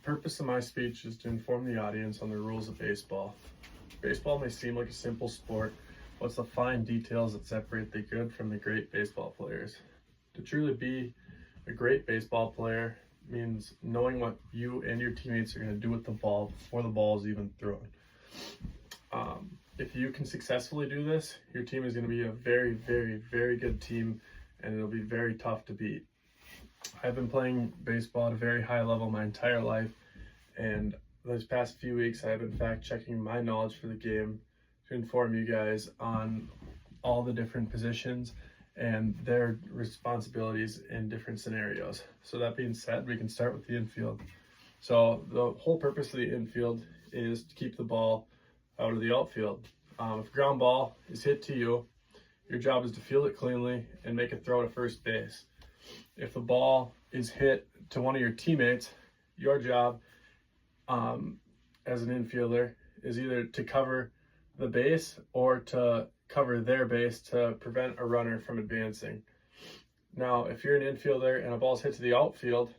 purpose of my speech is to inform the audience on the rules of baseball. Baseball may seem like a simple sport, but it's the fine details that separate the good from the great baseball players. To truly be a great baseball player means knowing what you and your teammates are going to do with the ball before the ball is even thrown. If you can successfully do this, your team is going to be a very, very, very good team, and it'll be very tough to beat. I've been playing baseball at a very high level my entire life, and these past few weeks I've been fact-checking my knowledge for the game to inform you guys on all the different positions and their responsibilities in different scenarios. So that being said, we can start with the infield. So the whole purpose of the infield is to keep the ball out of the outfield. If a ground ball is hit to you, your job is to field it cleanly and make a throw to first base. If the ball is hit to one of your teammates, your job as an infielder is either to cover the base or to cover their base to prevent a runner from advancing. Now, if you're an infielder and a ball's hit to the outfield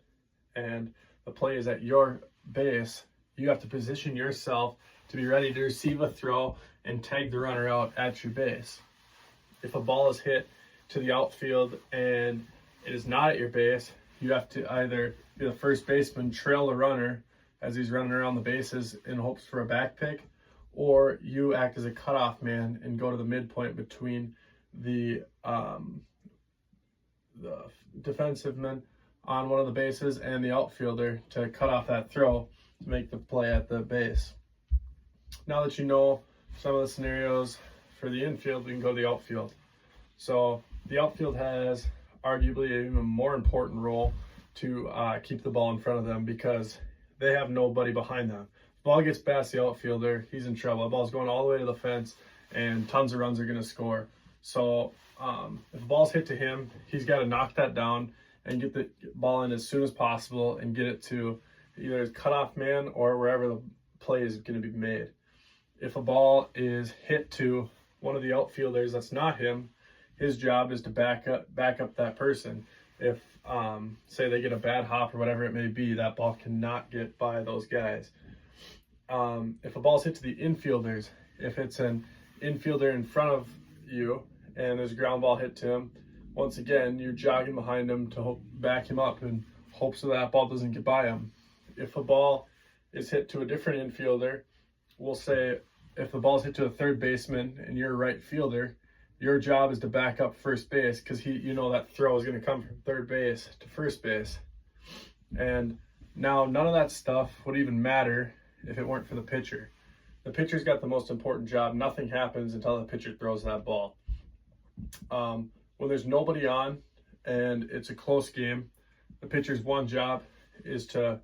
and the play is at your base, you have to position yourself to be ready to receive a throw and tag the runner out at your base. If a ball is hit to the outfield and it is not at your base, you have to either be the first baseman, trail the runner as he's running around the bases in hopes for a back pick, or you act as a cutoff man and go to the midpoint between the defensive man on one of the bases and the outfielder to cut off that throw to make the play at the base. Now that you know some of the scenarios for the infield, we can go to the outfield. So the outfield has arguably an even more important role to keep the ball in front of them because they have nobody behind them. If the ball gets past the outfielder, he's in trouble. The ball's going all the way to the fence and tons of runs are going to score. So if the ball's hit to him, he's got to knock that down and get the ball in as soon as possible and get it to either his cutoff man or wherever the play is going to be made. If a ball is hit to one of the outfielders that's not him, his job is to back up that person. If say they get a bad hop or whatever it may be, that ball cannot get by those guys. If a ball's hit to the infielders, if it's an infielder in front of you and there's a ground ball hit to him, once again you're jogging behind him to back him up in hopes that ball doesn't get by him. If a ball is hit to a different infielder, we'll say if the ball's hit to a third baseman and you're a right fielder, your job is to back up first base because that throw is going to come from third base to first base. And now none of that stuff would even matter if it weren't for the pitcher. The pitcher's got the most important job. Nothing happens until the pitcher throws that ball. When there's nobody on and it's a close game, the pitcher's one job is to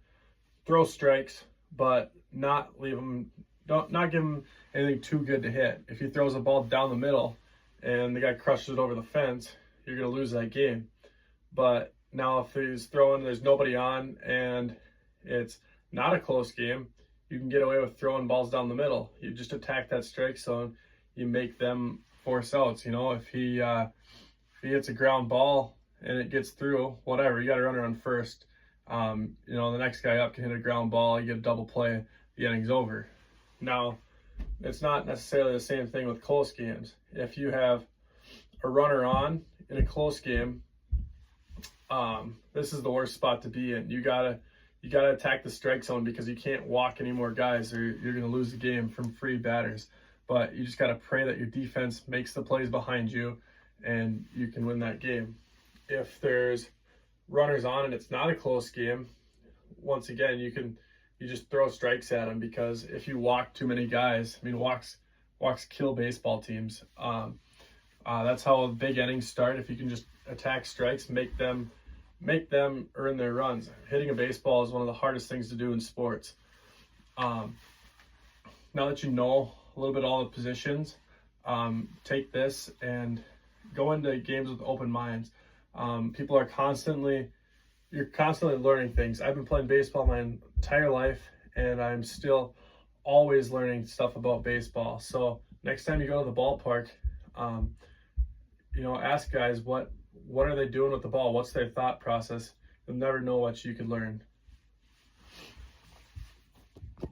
throw strikes, but not give him anything too good to hit. If he throws a ball down the middle and the guy crushes it over the fence, you're going to lose that game. But now if he's throwing, there's nobody on, and it's not a close game, you can get away with throwing balls down the middle. You just attack that strike zone. You make them force outs. If he hits a ground ball and it gets through, whatever, you got a runner on first. The next guy up can hit a ground ball, you get a double play, the inning's over. Now, it's not necessarily the same thing with close games. If you have a runner on in a close game, this is the worst spot to be in. You gotta attack the strike zone because you can't walk any more guys or you're gonna lose the game from free batters. But you just gotta pray that your defense makes the plays behind you and you can win that game. If there's runners on and it's not a close game, once again, you just throw strikes at them because if you walk too many guys, walks kill baseball teams. That's how big innings start. If you can just attack strikes, make them earn their runs. Hitting a baseball is one of the hardest things to do in sports. Now that you know a little bit all the positions, take this and go into games with open minds. You're constantly learning things. I've been playing baseball my entire life, and I'm still always learning stuff about baseball. So next time you go to the ballpark, ask guys what are they doing with the ball? What's their thought process? You'll never know what you could learn.